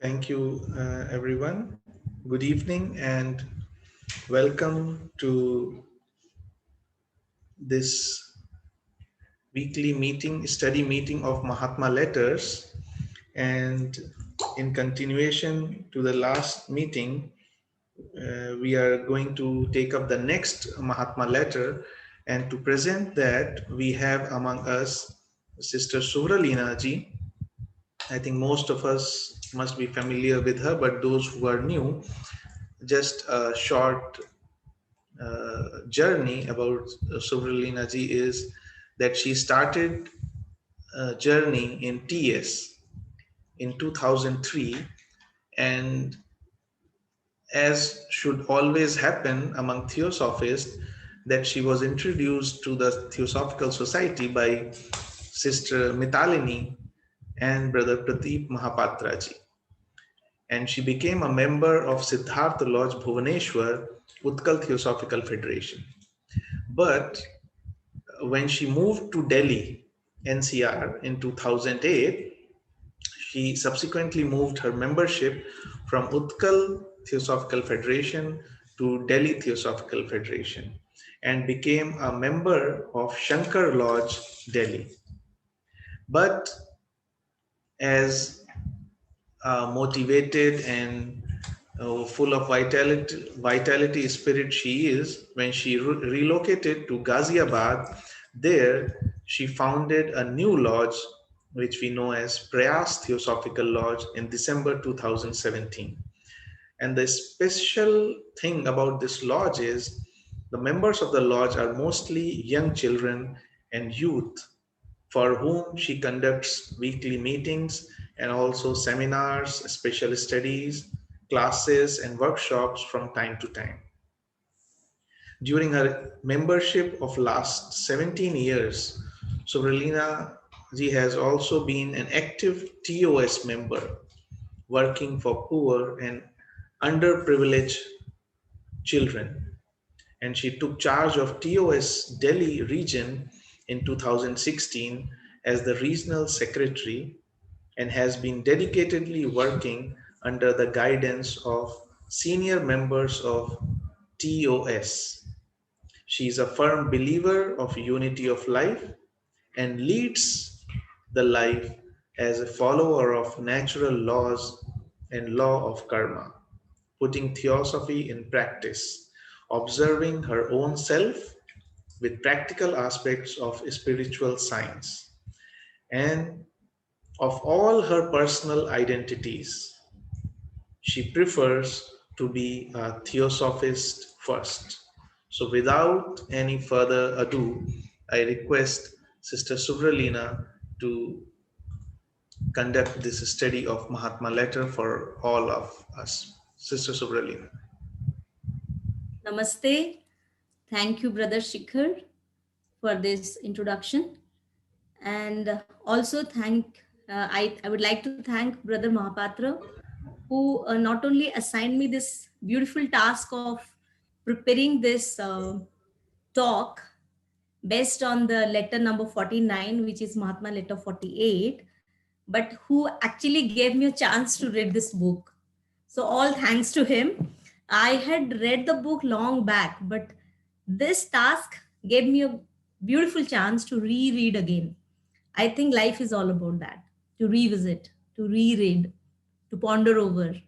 Thank you, everyone. Good evening and welcome to this weekly meeting, study meeting of Mahatma Letters. And in continuation to the last meeting, we are going to take up the next Mahatma letter. And to present that, we have among us Sister Suhralina ji. I think most of us must be familiar with her, but those who are new, just a short journey about Subralina ji is that she started a journey in TS in 2003, and as should always happen among theosophists, that she was introduced to the Theosophical Society by Sister Mitalini and Brother Pradeep Mahapatra ji. And she became a member of Siddhartha Lodge Bhuvaneshwar, Utkal Theosophical Federation. But when she moved to Delhi, NCR in 2008, she subsequently moved her membership from Utkal Theosophical Federation to Delhi Theosophical Federation and became a member of Shankar Lodge, Delhi. But as motivated and full of vitality spirit she is, when she relocated to Ghaziabad, there she founded a new lodge which we know as Prayas Theosophical Lodge in December 2017. And the special thing about this lodge is the members of the lodge are mostly young children and youth for whom she conducts weekly meetings and also seminars, special studies, classes, and workshops from time to time. During her membership of last 17 years, Subralina ji has also been an active TOS member working for poor and underprivileged children. And she took charge of TOS Delhi region in 2016 as the regional secretary and has been dedicatedly working under the guidance of senior members of TOS. She is a firm believer of unity of life and leads the life as a follower of natural laws and law of karma, putting theosophy in practice, observing her own self with practical aspects of spiritual science. And of all her personal identities, she prefers to be a theosophist first. So, without any further ado, I request Sister Subralina to conduct this study of Mahatma letter for all of us. Sister Subralina. Namaste. Thank you, Brother Shikhar, for this introduction. And also I would like to thank Brother Mahapatra, who not only assigned me this beautiful task of preparing this talk based on the letter number 49, which is Mahatma letter 48, but who actually gave me a chance to read this book. So, all thanks to him. I had read the book long back, but this task gave me a beautiful chance to reread again. I think life is all about that, to revisit, to reread, to ponder over.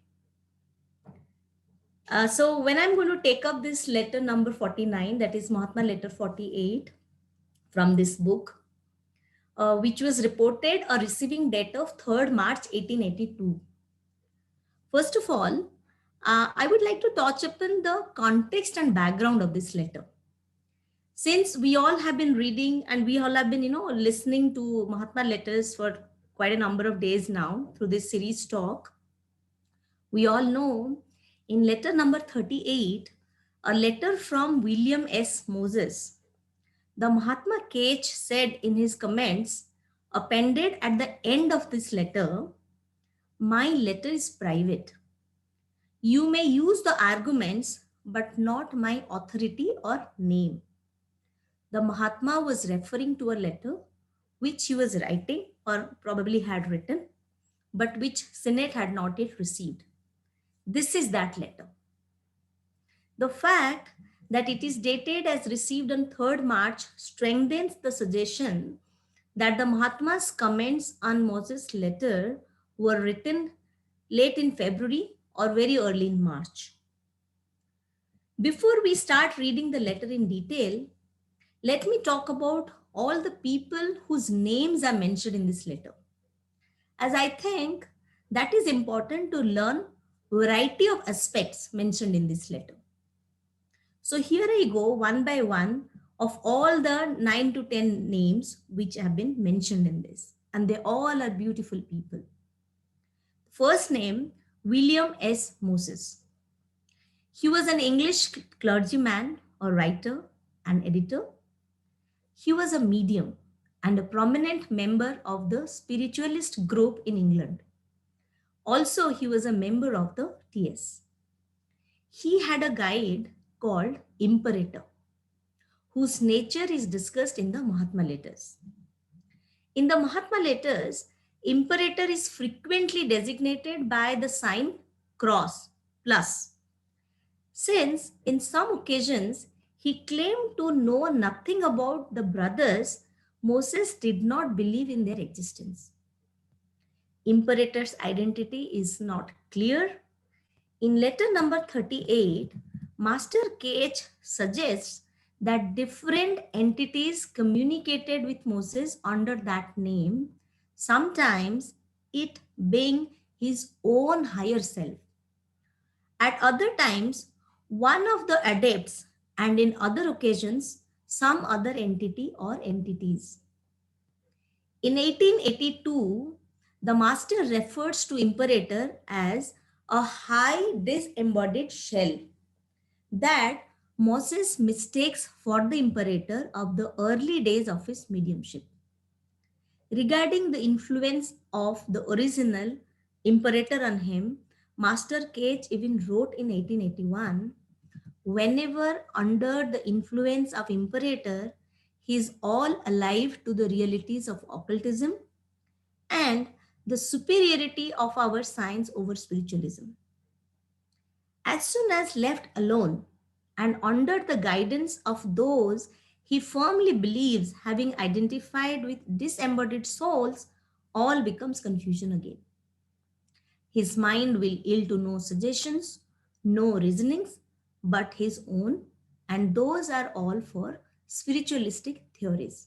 So, when I'm going to take up this letter number 49, that is Mahatma letter 48 from this book, which was reported a receiving date of 3rd March 1882. First of all, I would like to touch upon the context and background of this letter. Since we all have been reading and we all have been, listening to Mahatma letters for quite a number of days now through this series talk, we all know in letter number 38, a letter from William S. Moses, the Mahatma Kech said in his comments appended at the end of this letter, "My letter is private. You may use the arguments, but not my authority or name." The Mahatma was referring to a letter which he was writing or probably had written but which Senate had not yet received. This is that letter. The fact that it is dated as received on 3rd March strengthens the suggestion that the Mahatma's comments on Moses' letter were written late in February or very early in March. Before we start reading the letter in detail, let me talk about all the people whose names are mentioned in this letter, as I think that is important to learn variety of aspects mentioned in this letter. So here I go one by one of all the 9 to 10 names which have been mentioned in this, and they all are beautiful people. First name, William S. Moses. He was an English clergyman, a writer, and editor. He was a medium and a prominent member of the spiritualist group in England. Also, he was a member of the TS. He had a guide called Imperator, whose nature is discussed in the Mahatma letters. In the Mahatma letters, Imperator is frequently designated by the sign cross plus, since in some occasions he claimed to know nothing about the brothers. Moses did not believe in their existence. Imperator's identity is not clear. In letter number 38, Master KH suggests that different entities communicated with Moses under that name, sometimes it being his own higher self. At other times, one of the adepts, and in other occasions, some other entity or entities. In 1882, the master refers to Imperator as a high disembodied shell that Moses mistakes for the Imperator of the early days of his mediumship. Regarding the influence of the original Imperator on him, Master Cage even wrote in 1881, whenever under the influence of Imperator, he is all alive to the realities of occultism and the superiority of our science over spiritualism. As soon as left alone and under the guidance of those he firmly believes having identified with disembodied souls, all becomes confusion again. His mind will yield to no suggestions, no reasonings, but his own, and those are all for spiritualistic theories.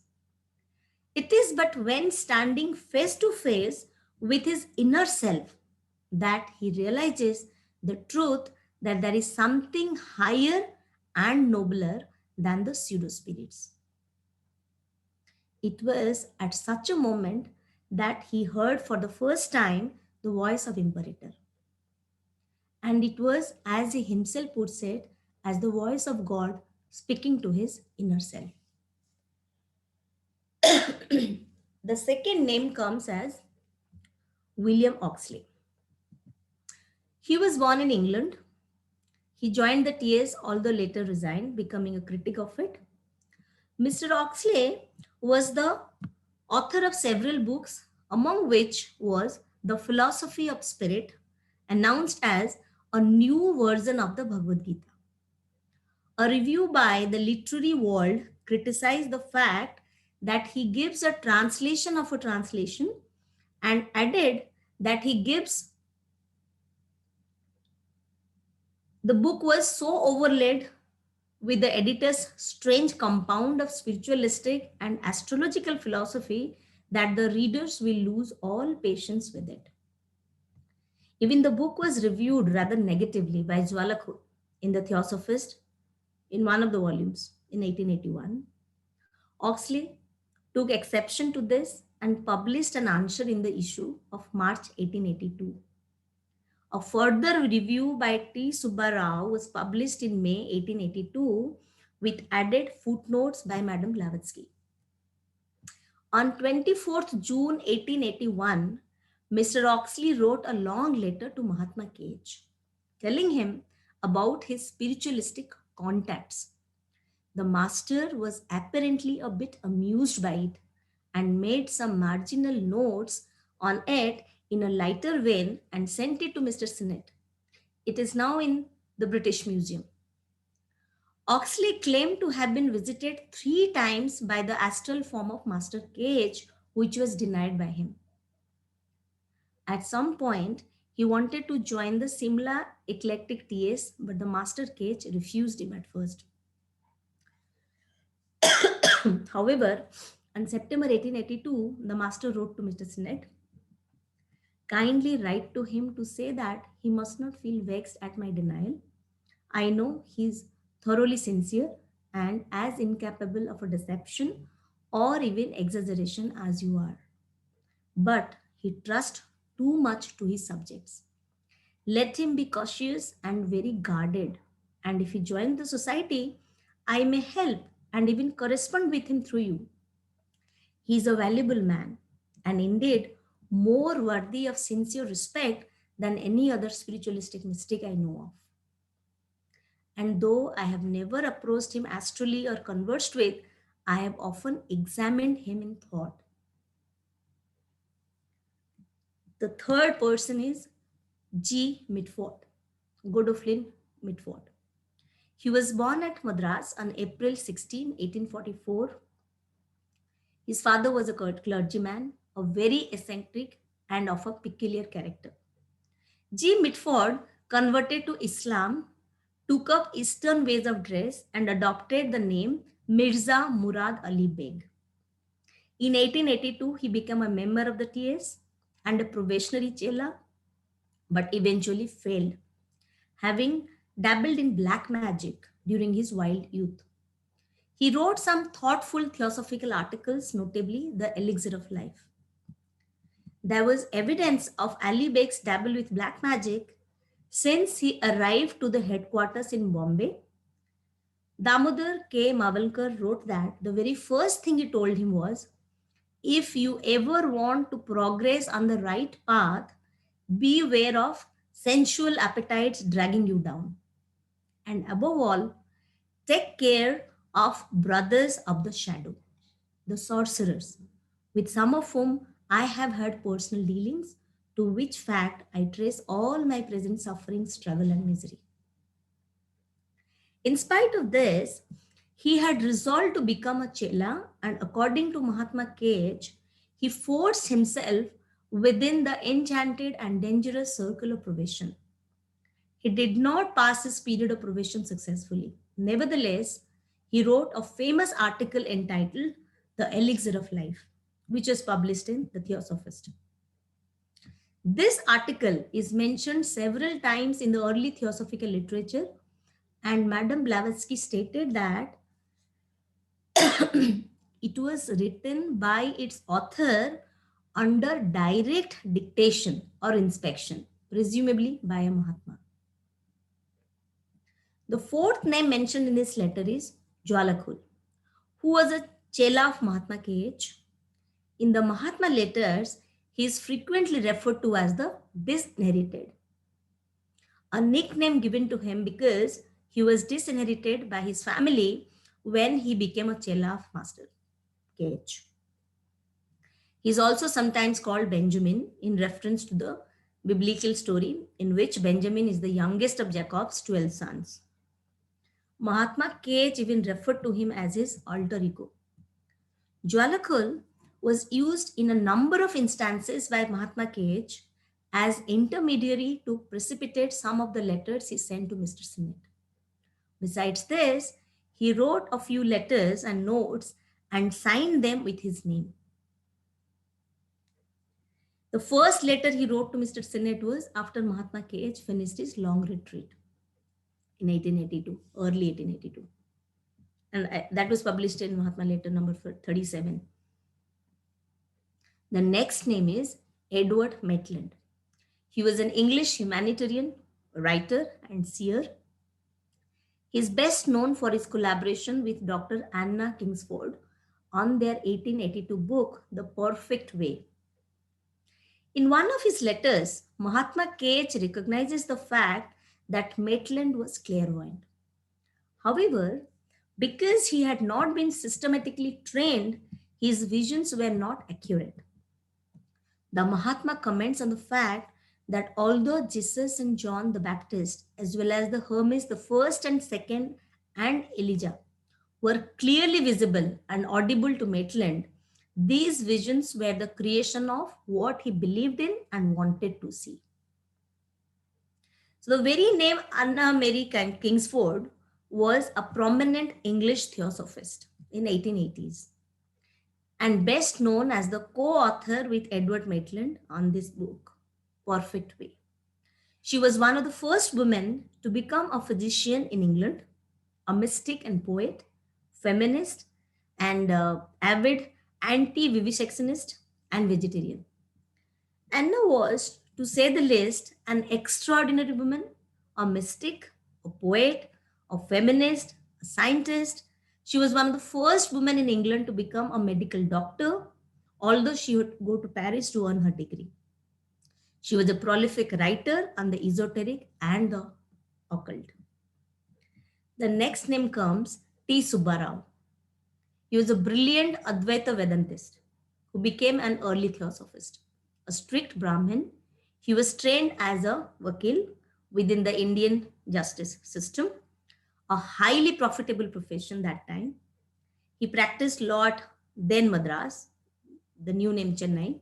It is but when standing face to face with his inner self that he realizes the truth that there is something higher and nobler than the pseudo spirits. It was at such a moment that he heard for the first time the voice of Imperator. And it was, as he himself puts it, as the voice of God speaking to his inner self. The second name comes as William Oxley. He was born in England. He joined the TS, although later resigned, becoming a critic of it. Mr. Oxley was the author of several books, among which was The Philosophy of Spirit, announced as a new version of the Bhagavad Gita. A review by the Literary World criticized the fact that he gives a translation of a translation and added that he gives the book was so overlaid with the editor's strange compound of spiritualistic and astrological philosophy that the readers will lose all patience with it. Even the book was reviewed rather negatively by Jwalakut in the Theosophist in one of the volumes in 1881. Oxley took exception to this and published an answer in the issue of March 1882. A further review by T. Subbarao was published in May 1882 with added footnotes by Madame Blavatsky. On 24th June 1881, Mr. Oxley wrote a long letter to Mahatma Cage, telling him about his spiritualistic contacts. The master was apparently a bit amused by it and made some marginal notes on it in a lighter vein and sent it to Mr. Sinnett. It is now in the British Museum. Oxley claimed to have been visited 3 times by the astral form of Master Cage, which was denied by him. At some point, he wanted to join the Simla Eclectic TS, but the Master Cage refused him at first. However, on September 1882, the master wrote to Mr. Sinnett, kindly write to him to say that he must not feel vexed at my denial. I know he is thoroughly sincere and as incapable of a deception or even exaggeration as you are. But he trusts too much to his subjects. Let him be cautious and very guarded. And if he joins the society, I may help and even correspond with him through you. He is a valuable man and indeed more worthy of sincere respect than any other spiritualistic mystic I know of. And though I have never approached him astrally or conversed with, I have often examined him in thought. The third person is G. Mitford, Godolphin Mitford. He was born at Madras on April 16, 1844. His father was a clergyman, a very eccentric and of a peculiar character. G. Mitford converted to Islam, took up Eastern ways of dress, and adopted the name Mirza Murad Ali Beg. In 1882, he became a member of the TS and a probationary chela, but eventually failed, having dabbled in black magic during his wild youth. He wrote some thoughtful theosophical articles, notably The Elixir of Life. There was evidence of Ali Beg's dabble with black magic since he arrived to the headquarters in Bombay. Damodar K. Mavalkar wrote that the very first thing he told him was, if you ever want to progress on the right path, beware of sensual appetites dragging you down. And above all, take care of brothers of the shadow, the sorcerers, with some of whom I have had personal dealings, to which fact I trace all my present suffering, struggle, and misery. In spite of this, he had resolved to become a chela, and according to Mahatma Cage, he forced himself within the enchanted and dangerous circle of probation. He did not pass his period of probation successfully. Nevertheless, he wrote a famous article entitled The Elixir of Life, which was published in The Theosophist. This article is mentioned several times in the early theosophical literature, and Madame Blavatsky stated that it was written by its author under direct dictation or inspection, presumably by a Mahatma. The fourth name mentioned in this letter is Jwalakhul, who was a chela of Mahatma K.H. In the Mahatma letters, he is frequently referred to as the disinherited, a nickname given to him because he was disinherited by his family when he became a chela of Master K.H. He is also sometimes called Benjamin in reference to the biblical story in which Benjamin is the youngest of Jacob's 12 sons. Mahatma K.H. even referred to him as his alter ego. Jwalakhul was used in a number of instances by Mahatma K.H. as intermediary to precipitate some of the letters he sent to Mr. Sinnett. Besides this, he wrote a few letters and notes and signed them with his name. The first letter he wrote to Mr. Sinnett was after Mahatma K.H. finished his long retreat in 1882, early 1882. And that was published in Mahatma letter number 37. The next name is Edward Maitland. He was an English humanitarian, writer, and seer. He is best known for his collaboration with Dr. Anna Kingsford on their 1882 book, The Perfect Way. In one of his letters, Mahatma K.H. recognizes the fact that Maitland was clairvoyant. However, because he had not been systematically trained, his visions were not accurate. The Mahatma comments on the fact that although Jesus and John the Baptist, as well as the Hermes the first and second and Elijah, were clearly visible and audible to Maitland, these visions were the creation of what he believed in and wanted to see. So the very name Anna Mary Kingsford was a prominent English theosophist in 1880s and best known as the co-author with Edward Maitland on this book, Perfect Way. She was one of the first women to become a physician in England, a mystic and poet, feminist, and avid anti-vivisectionist and vegetarian. Anna was, to say the least, an extraordinary woman, a mystic, a poet, a feminist, a scientist. She was one of the first women in England to become a medical doctor, although she would go to Paris to earn her degree. She was a prolific writer on the esoteric and the occult. The next name comes T. Subbarao. He was a brilliant Advaita Vedantist who became an early theosophist. A strict Brahmin, he was trained as a vakil within the Indian justice system, a highly profitable profession that time. He practiced law at then Madras, the new name Chennai.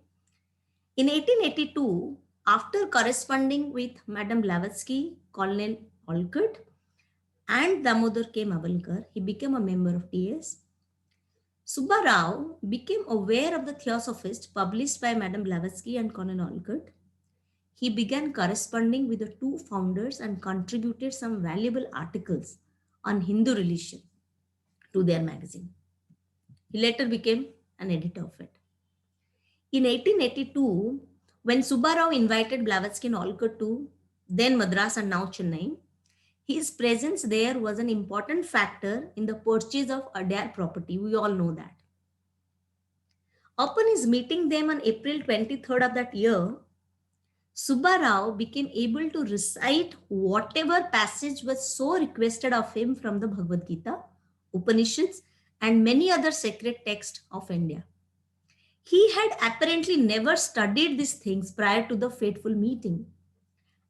In 1882, after corresponding with Madame Blavatsky, Colonel Olcott, and Damodar K. Mavalkar, he became a member of TS. Subba Rao became aware of the Theosophist published by Madame Blavatsky and Colonel Olcott. He began corresponding with the two founders and contributed some valuable articles on Hindu religion to their magazine. He later became an editor of it. In 1882, when Subba Rao invited Blavatsky and Olcott to then Madras and now Chennai, his presence there was an important factor in the purchase of Adyar property. We all know that. Upon his meeting them on April 23rd of that year, Subba Rao became able to recite whatever passage was so requested of him from the Bhagavad Gita, Upanishads, and many other sacred texts of India. He had apparently never studied these things prior to the fateful meeting.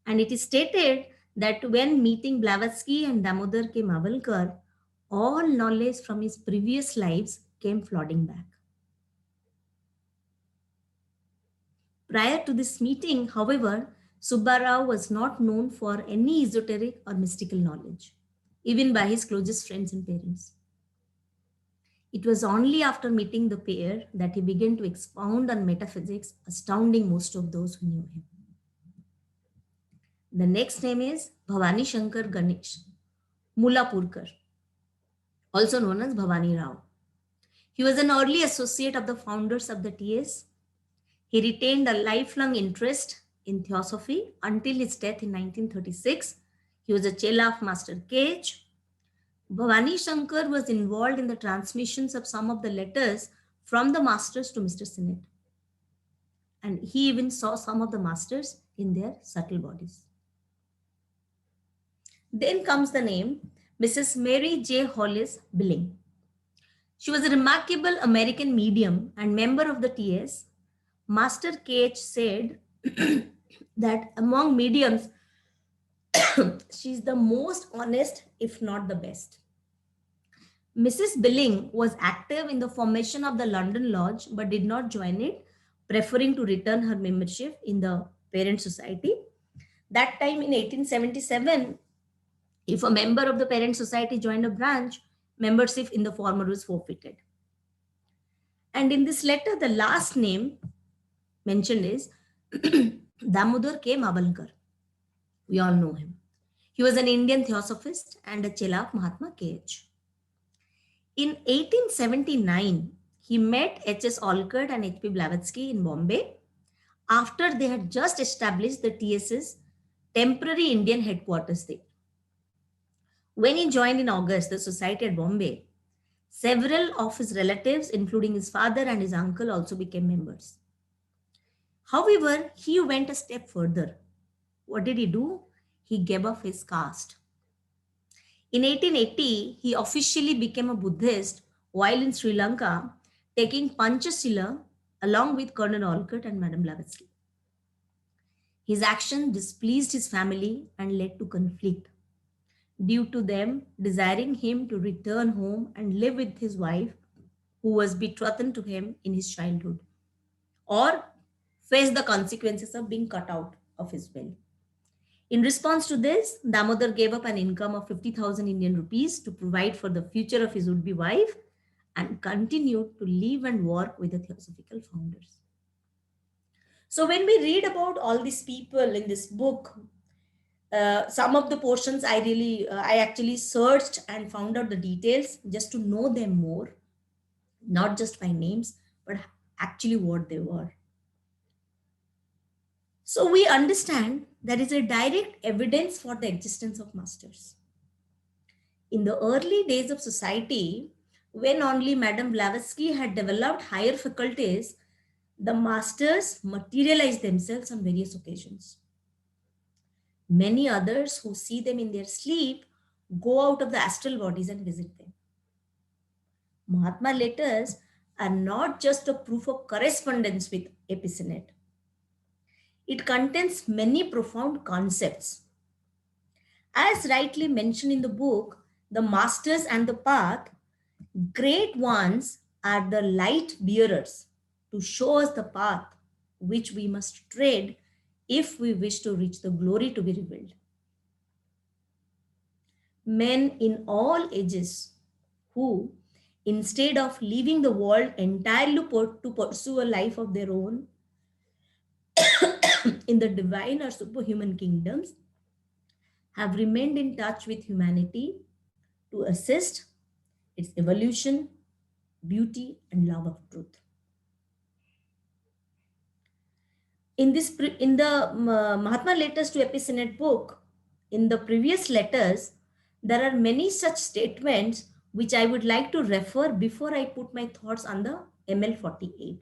And it is stated that when meeting Blavatsky and Damodar K. Mavalkar, all knowledge from his previous lives came flooding back. Prior to this meeting, however, Subba Rao was not known for any esoteric or mystical knowledge, even by his closest friends and parents. It was only after meeting the pair that he began to expound on metaphysics, astounding most of those who knew him. The next name is Bhavani Shankar Ganesh Mulapurkar, also known as Bhavani Rao. He was an early associate of the founders of the TS. He retained a lifelong interest in theosophy until his death in 1936. He was a chela of Master Cage. Bhavani Shankar was involved in the transmissions of some of the letters from the masters to Mr. Sinnett. And he even saw some of the masters in their subtle bodies. Then comes the name Mrs. Mary J. Hollis Billing. She was a remarkable American medium and member of the TS. Master Cage said that among mediums, she's the most honest, if not the best. Mrs. Billing was active in the formation of the London Lodge, but did not join it, preferring to return her membership in the Parent Society. That time in 1877, if a member of the Parent Society joined a branch, membership in the former was forfeited. And in this letter, the last name mentioned is Damodar K. Mavalkar. We all know him. He was an Indian theosophist and a chela of Mahatma K.H. In 1879, he met H.S. Olcott and H.P. Blavatsky in Bombay after they had just established the TS's temporary Indian headquarters there. When he joined in August the society at Bombay, several of his relatives, including his father and his uncle, also became members. However, he went a step further. What did he do? He gave up his caste. In 1880, he officially became a Buddhist while in Sri Lanka, taking Panchasila along with Colonel Olcott and Madame Blavatsky. His action displeased his family and led to conflict, due to them desiring him to return home and live with his wife, who was betrothed to him in his childhood, or face the consequences of being cut out of his will. In response to this, Damodar gave up an income of 50,000 Indian rupees to provide for the future of his would-be wife and continued to live and work with the Theosophical founders. So when we read about all these people in this book, some of the portions I actually searched and found out the details just to know them more, not just by names, but actually what they were. So we understand there is a direct evidence for the existence of masters. In the early days of society, when only Madame Blavatsky had developed higher faculties, the masters materialized themselves on various occasions. Many others who see them in their sleep go out of the astral bodies and visit them. Mahatma letters are not just a proof of correspondence with Epicene. It contains many profound concepts. As rightly mentioned in the book, The Masters and the Path, great ones are the light bearers to show us the path which we must tread if we wish to reach the glory to be revealed. Men in all ages who, instead of leaving the world entirely to pursue a life of their own in the divine or superhuman kingdoms, have remained in touch with humanity to assist its evolution, beauty, and love of truth. In the Mahatma Letters to Epicene book, in the previous letters, there are many such statements which I would like to refer before I put my thoughts on the ML48.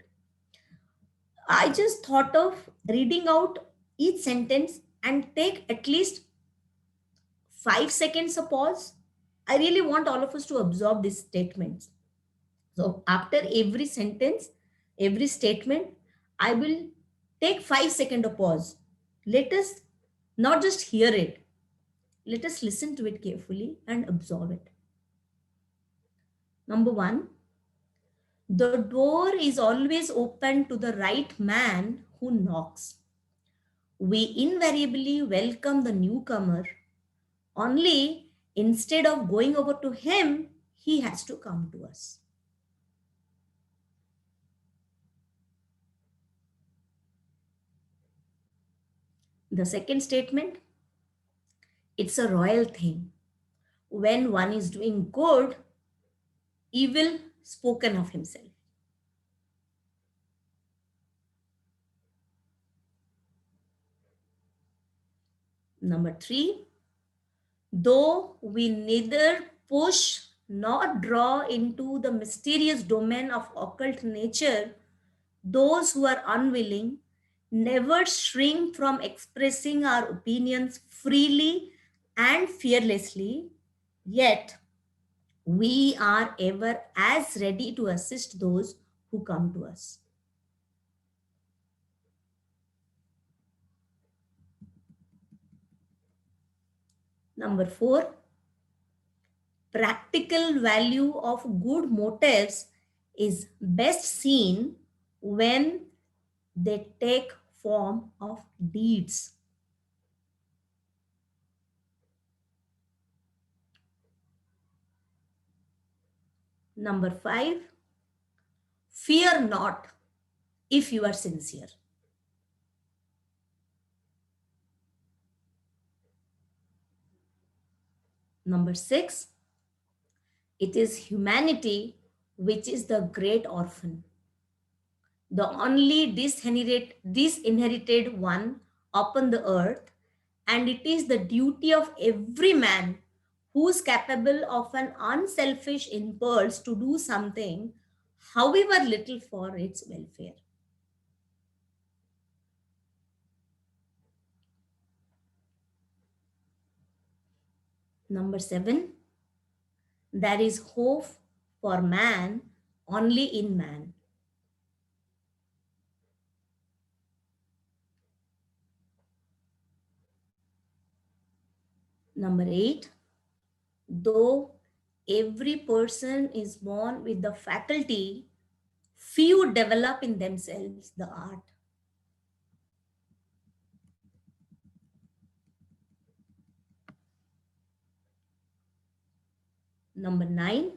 I just thought of reading out each sentence and take at least 5 seconds of pause. I really want all of us to absorb these statements. So after every sentence, every statement, I will take 5 seconds of pause. Let us not just hear it. Let us listen to it carefully and absorb it. Number one, the door is always open to the right man who knocks. We invariably welcome the newcomer. Only instead of going over to him, he has to come to us. The second statement, it's a royal thing. When one is doing good, evil spoken of himself. Number three, though we neither push nor draw into the mysterious domain of occult nature, those who are unwilling never shrink from expressing our opinions freely and fearlessly, yet we are ever as ready to assist those who come to us. Number four, practical value of good motives is best seen when they take form of deeds. Number five, fear not if you are sincere. Number six, it is humanity which is the great orphan, the only disinherited one upon the earth, and it is the duty of every man who is capable of an unselfish impulse to do something, however little, for its welfare. Number seven, there is hope for man only in man. Number 8, though every person is born with the faculty, few develop in themselves the art. Number 9,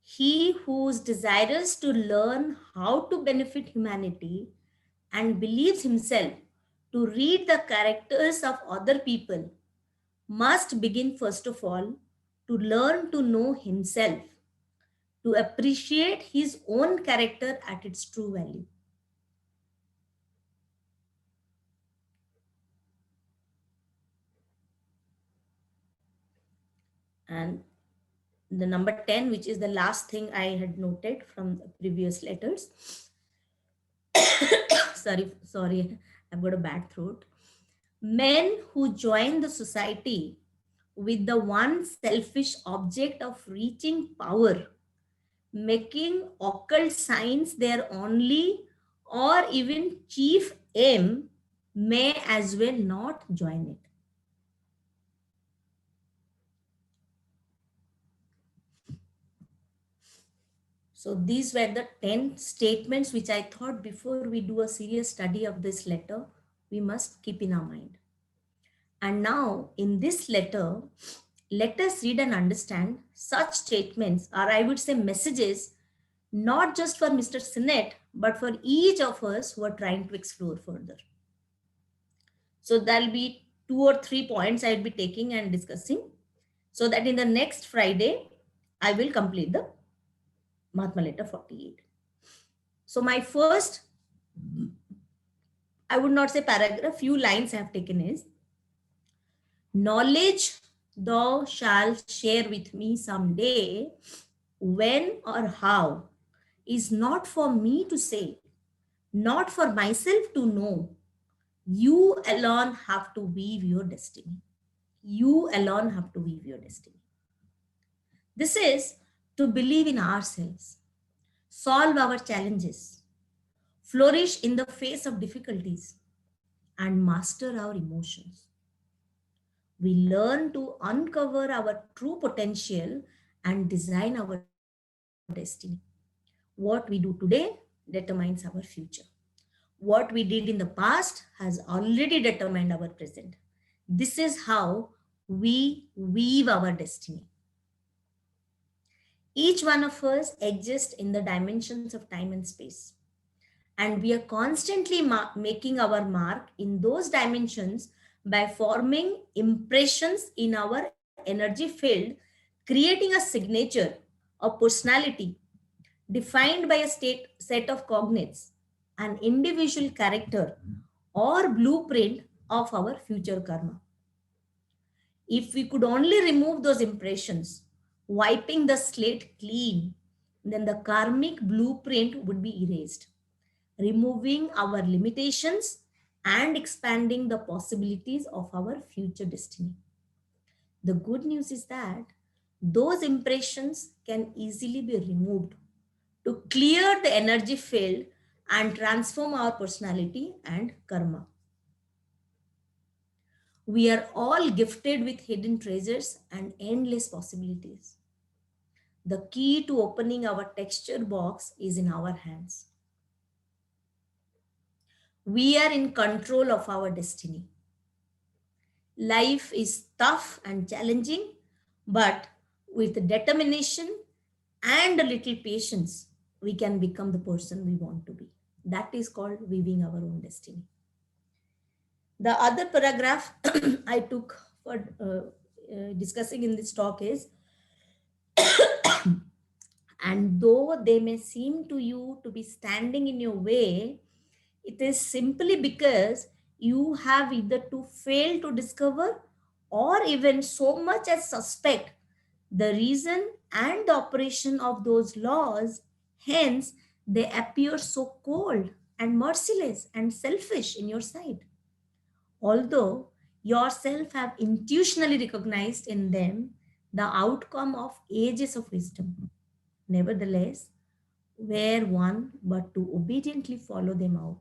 he who is desirous to learn how to benefit humanity and believes himself to read the characters of other people must begin first of all to learn to know himself, to appreciate his own character at its true value. And the number 10, which is the last thing I had noted from the previous letters. sorry, I've got a bad throat. Men who join the society with the one selfish object of reaching power, making occult science their only or even chief aim, may as well not join it. So these were the 10 statements which I thought before we do a serious study of this letter, we must keep in our mind. And now in this letter, let us read and understand such statements, or I would say messages, not just for Mr. Sinnett, but for each of us who are trying to explore further. So there'll be 2 or 3 points I'll be taking and discussing, so that in the next Friday, I will complete the Mahatma letter 48. So my first, I would not say paragraph, few lines I have taken is, knowledge thou shalt share with me someday, when or how, is not for me to say, not for myself to know. You alone have to weave your destiny. You alone have to weave your destiny. This is to believe in ourselves, solve our challenges, flourish in the face of difficulties, and master our emotions. We learn to uncover our true potential and design our destiny. What we do today determines our future. What we did in the past has already determined our present. This is how we weave our destiny. Each one of us exists in the dimensions of time and space. And we are constantly making our mark in those dimensions by forming impressions in our energy field, creating a signature, a personality defined by a set of cognates, an individual character, or blueprint of our future karma. If we could only remove those impressions, wiping the slate clean, then the karmic blueprint would be erased, removing our limitations and expanding the possibilities of our future destiny. The good news is that those impressions can easily be removed to clear the energy field and transform our personality and karma. We are all gifted with hidden treasures and endless possibilities. The key to opening our texture box is in our hands. We are in control of our destiny. Life is tough and challenging, but with determination and a little patience, we can become the person we want to be. That is called weaving our own destiny. The other paragraph I took for discussing in this talk is, and though they may seem to you to be standing in your way, it is simply because you have either to fail to discover or even so much as suspect the reason and the operation of those laws. Hence, they appear so cold and merciless and selfish in your sight. Although yourself have intuitionally recognized in them the outcome of ages of wisdom, nevertheless, were one but to obediently follow them out,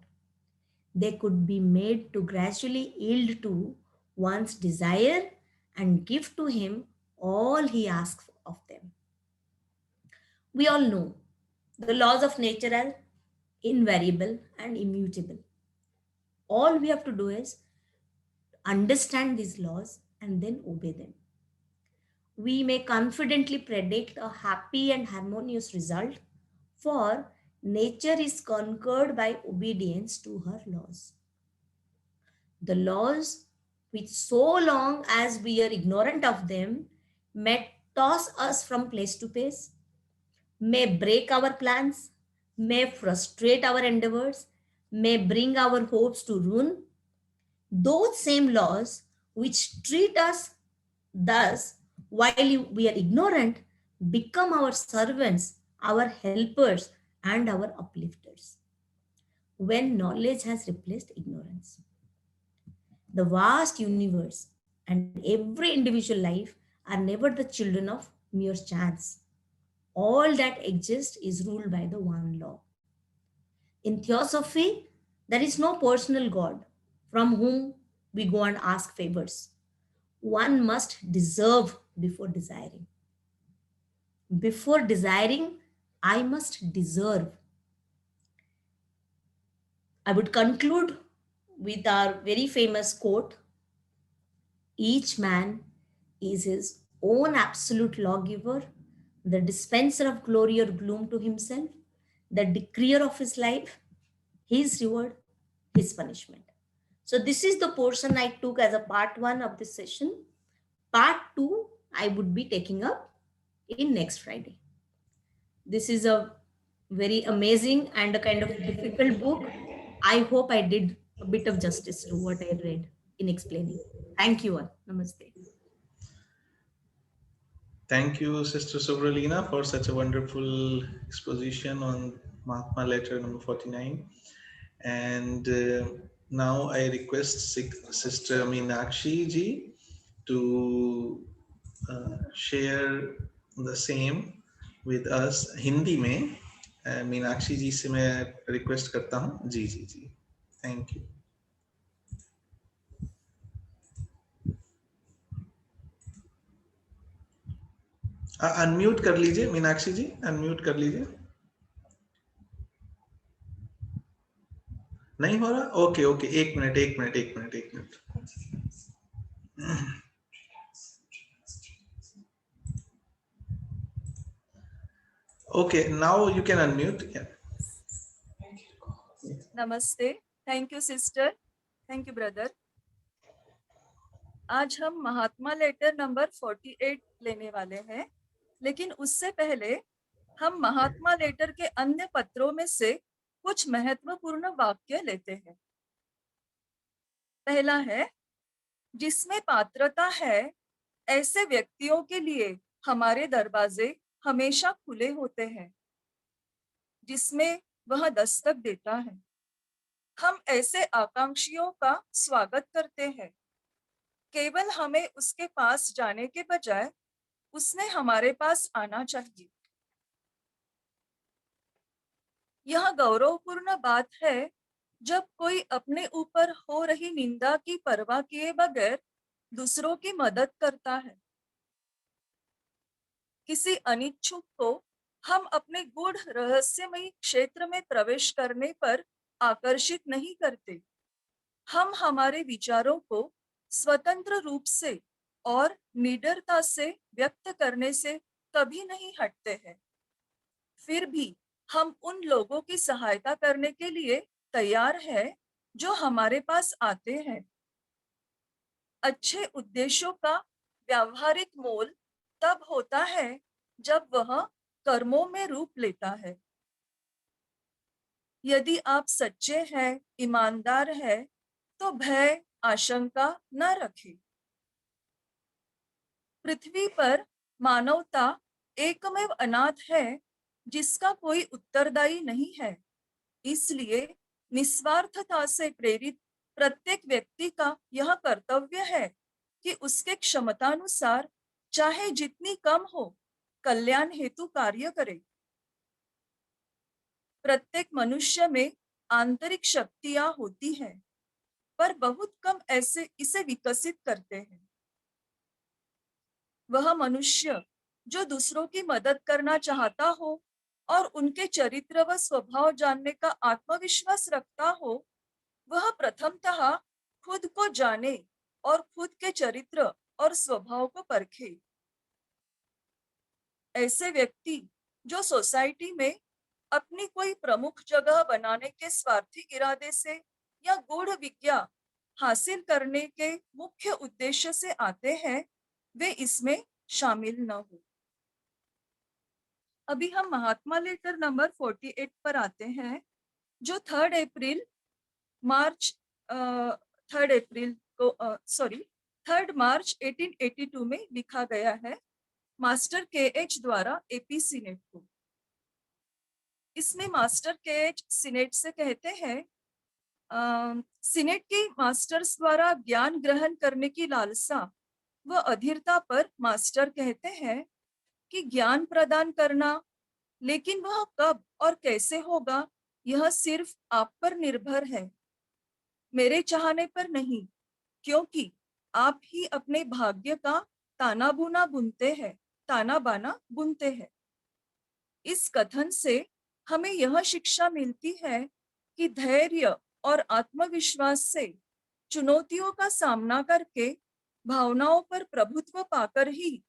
they could be made to gradually yield to one's desire and give to him all he asks of them. We all know the laws of nature are invariable and immutable. All we have to do is understand these laws and then obey them. We may confidently predict a happy and harmonious result, for nature is conquered by obedience to her laws. The laws, which so long as we are ignorant of them, may toss us from place to place, may break our plans, may frustrate our endeavors, may bring our hopes to ruin. Those same laws which treat us thus while we are ignorant become our servants, our helpers, and our uplifters when knowledge has replaced ignorance. The vast universe and every individual life are never the children of mere chance. All that exists is ruled by the one law. In theosophy, there is no personal God from whom we go and ask favors. One must deserve before desiring. Before desiring, I must deserve. I would conclude with our very famous quote: each man is his own absolute lawgiver, the dispenser of glory or gloom to himself, the decreer of his life, his reward, his punishment. So, this is the portion I took as a part one of this session. Part two, I would be taking up in next Friday. This is a very amazing and a kind of difficult book. I hope I did a bit of justice to what I read in explaining. Thank you all. Namaste. Thank you, Sister Sobralina, for such a wonderful exposition on Mahatma letter number 49. And now I request Sister Meenakshi ji to share the same with us Hindi में. मीनाक्षी जी से मैं request करता हूँ. जी जी जी. Thank you. Unmute कर लीजिए मीनाक्षी जी, unmute कर लीजिए. नहीं हो रहा? ओके ओके, एक minute. Okay, now you can unmute. Yeah. नमस्ते. Thank you sister. Thank you brother. आज हम महात्मा लेटर नंबर 48 लेने वाले हैं, लेकिन उससे पहले हम महात्मा लेटर के अन्य पत्रों में से कुछ महत्वपूर्ण वाक्य लेते हैं. पहला है, जिसमें पात्रता है ऐसे व्यक्तियों के लिए हमारे दरवाजे हमेशा खुले होते हैं. जिसमें वह दस्तक देता है, हम ऐसे आकांक्षियों का स्वागत करते हैं. केवल हमें उसके पास जाने के बजाय उसने हमारे पास आना चाहिए. यह गौरवपूर्ण बात है जब कोई अपने ऊपर हो रही निंदा की परवाह किए बगैर दूसरों की मदद करता है. किसी अनिच्छुक को हम अपने गूढ़ रहस्यमयी क्षेत्र में प्रवेश करने पर आकर्षित नहीं करते. हम हमारे विचारों को स्वतंत्र रूप से और निडरता से व्यक्त करने से कभी नहीं हटते हैं. फिर भी हम उन लोगों की सहायता करने के लिए तैयार हैं जो हमारे पास आते हैं. अच्छे उद्देश्यों का व्यावहारिक मोल तब होता है जब वह कर्मों में रूप लेता है. यदि आप सच्चे हैं, ईमानदार हैं, तो भय, आशंका न रखें. पृथ्वी पर मानवता एकमेव अनाथ है जिसका कोई उत्तरदायी नहीं है. इसलिए निस्वार्थता से प्रेरित प्रत्येक व्यक्ति का यह कर्तव्य है कि उसके क्षमतानुसार चाहे जितनी कम हो, कल्याण हेतु कार्य करे. प्रत्येक मनुष्य में आंतरिक शक्तियां होती हैं, पर बहुत कम ऐसे इसे विकसित करते हैं. वह मनुष्य जो दूसरों की मदद करना चाहता हो और उनके चरित्र व स्वभाव जानने का आत्मविश्वास रखता हो, वह प्रथमतः खुद को जाने और खुद के चरित्र और स्वभाव को परखे। ऐसे व्यक्ति जो सोसाइटी में अपनी कोई प्रमुख जगह बनाने के स्वार्थी इरादे से या गूढ़ विज्ञा हासिल करने के मुख्य उद्देश्य से आते हैं, वे इसमें शामिल न हो। अभी हम महात्मा लेटर नंबर 48 पर आते हैं, जो 3 मार्च 1882 में लिखा गया है, मास्टर KH द्वारा AP सीनेट को। इसमें मास्टर KH सीनेट से कहते हैं, सीनेट के मास्टर्स द्वारा ज्ञान ग्रहण करने की लालसा व अधीरता पर मास्टर कहते हैं कि ज्ञान प्रदान करना, लेकिन वह कब और कैसे होगा, यह सिर्फ आप पर निर्भर है, मेरे चाहने पर नहीं, क्योंकि आप ही अपने भाग्य का ताना बाना बुनते हैं। इस कथन से हमें यह शिक्षा मिलती है कि धैर्य और आत्मविश्वास से चुनौतियों का सामना करके भावनाओं पर प्रभुत्व पाकर ही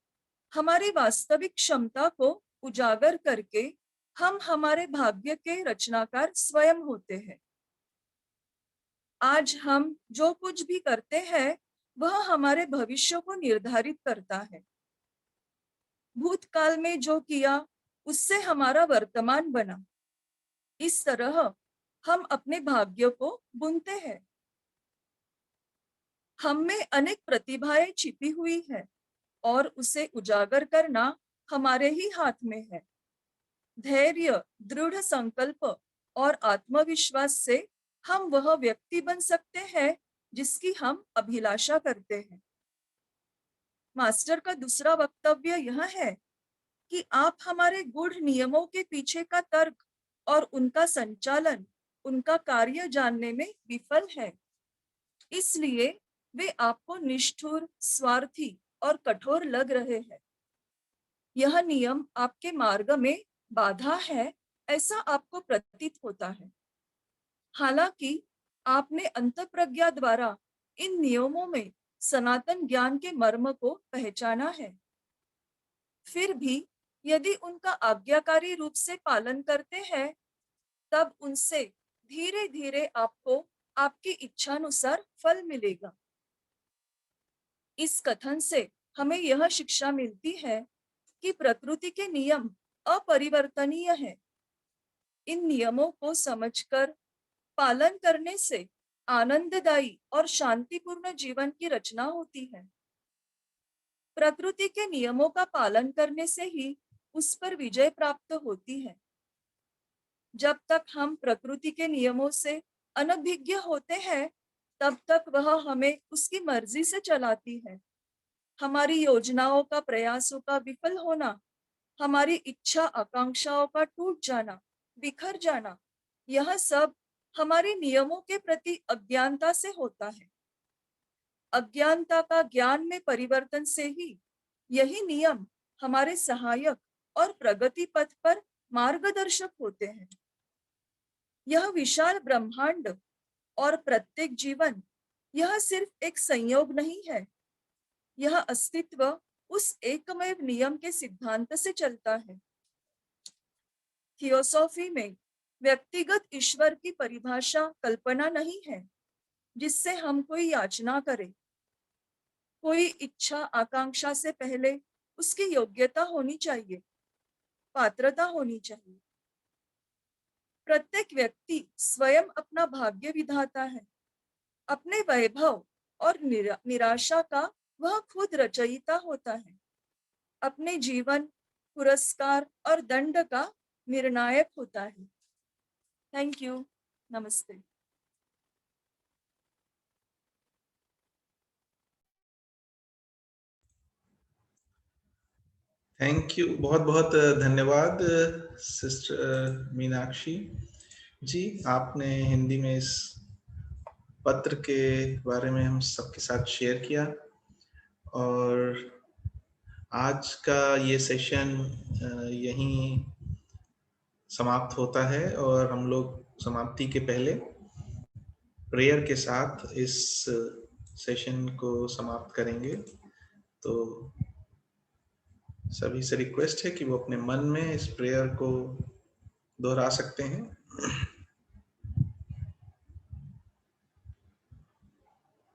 हमारी वास्तविक क्षमता को उजागर करके हम हमारे भाग्य के रचनाकार स्वयं होते हैं। आज हम जो कुछ भी करते हैं वह हमारे भविष्य को निर्धारित करता है। भूतकाल में जो किया उससे हमारा वर्तमान बना। इस तरह हम अपने भाग्य को बुनते हैं। हम में अनेक प्रतिभाएं छिपी हुई है और उसे उजागर करना हमारे ही हाथ में है। धैर्य, दृढ़ संकल्प और आत्मविश्वास से हम वह व्यक्ति बन सकते हैं जिसकी हम अभिलाषा करते हैं। मास्टर का दूसरा वक्तव्य यह है कि आप हमारे गूढ़ नियमों के पीछे का तर्क और उनका संचालन, उनका कार्य जानने में विफल है। इसलिए वे आपको निष्ठुर, स्वार्थी और कठोर लग रहे हैं। यह नियम आपके मार्ग में बाधा है, ऐसा आपको प्रतीत होता है। हालांकि आपने अंतःप्रज्ञा द्वारा इन नियमों में सनातन ज्ञान के मर्म को पहचाना है। फिर भी यदि उनका आज्ञाकारी रूप से पालन करते हैं, तब उनसे धीरे धीरे आपको आपकी इच्छानुसार फल मिलेगा। इस कथन से हमें यह शिक्षा मिलती है कि प्रकृति के नियम अपरिवर्तनीय हैं। इन नियमों को समझकर पालन करने से आनंददायी और शांतिपूर्ण जीवन की रचना होती है। प्रकृति के नियमों का पालन करने से ही उस पर विजय प्राप्त होती है। जब तक हम प्रकृति के नियमों से अनभिज्ञ होते हैं, तब तक वह हमें उसकी मर्जी से चलाती है। हमारी योजनाओं का, प्रयासों का विफल होना, हमारी इच्छा आकांक्षाओं का टूट जाना, बिखर जाना, यह सब हमारे नियमों के प्रति अज्ञानता से होता है। अज्ञानता का ज्ञान में परिवर्तन से ही यही नियम हमारे सहायक और प्रगति पथ पर मार्गदर्शक होते हैं। यह विशाल ब्रह्मांड और प्रत्येक जीवन, यह सिर्फ एक संयोग नहीं है। यह अस्तित्व उस एकमेव नियम के सिद्धांत से चलता है। थियोसॉफी में व्यक्तिगत ईश्वर की परिभाषा कल्पना नहीं है जिससे हम कोई याचना करें। कोई इच्छा आकांक्षा से पहले उसकी योग्यता होनी चाहिए, पात्रता होनी चाहिए। प्रत्येक व्यक्ति स्वयं अपना भाग्य विधाता है। अपने वैभव और निराशा का वह खुद रचयिता होता है। अपने जीवन, पुरस्कार और दंड का निर्णायक होता है। Thank you. नमस्ते। थैंक यू, बहुत बहुत धन्यवाद सिस्टर मीनाक्षी जी। आपने हिंदी में इस पत्र के बारे में हम सबके साथ शेयर किया और आज का ये सेशन यहीं समाप्त होता है और हम लोग समाप्ति के पहले प्रेयर के साथ इस सेशन को समाप्त करेंगे। तो सभी से रिक्वेस्ट है कि वो अपने मन में इस प्रेयर को दोहरा सकते हैं।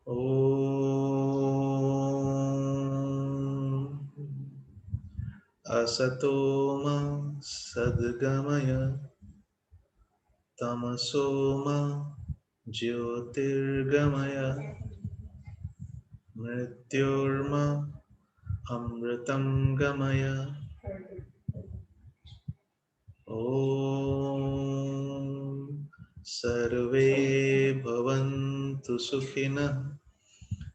ओम असतो मा सद्गमय तमसो मा ज्योतिर्गमय मृत्योर्मा अमृतं गमय। ॐ सर्वे भवन्तु सुखिनः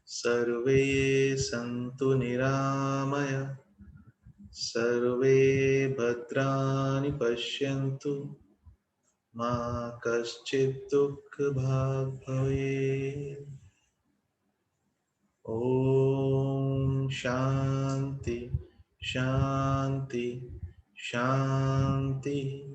सर्वे सन्तु निरामय सर्वे भद्राणि पश्यन्तु मा कश्चित् दुःखभाग् भवेत्। ॐ शान्ति शान्ति शान्ति।